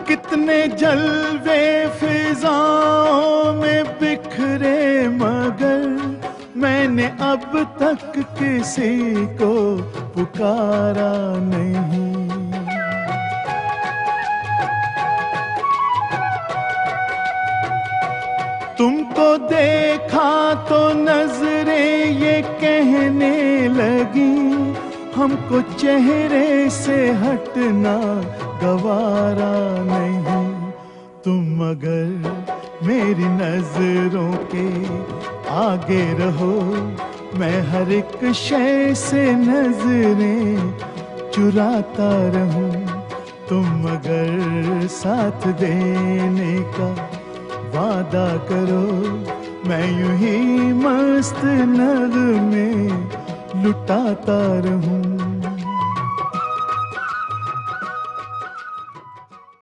कितने जलवे फिजाओं में बिखरे, मगर मैंने अब तक किसी को पुकारा नहीं। तुमको देखा तो नजरें ये कहने लगी, हमको चेहरे से हटना गवारा नहीं। तुम अगर मेरी नजरों के आगे रहो, मैं हर एक शय से नजरें चुराता रहूं। तुम अगर साथ देने का वादा करो, मैं यूं ही मस्त नगमे लुटाता रहूं।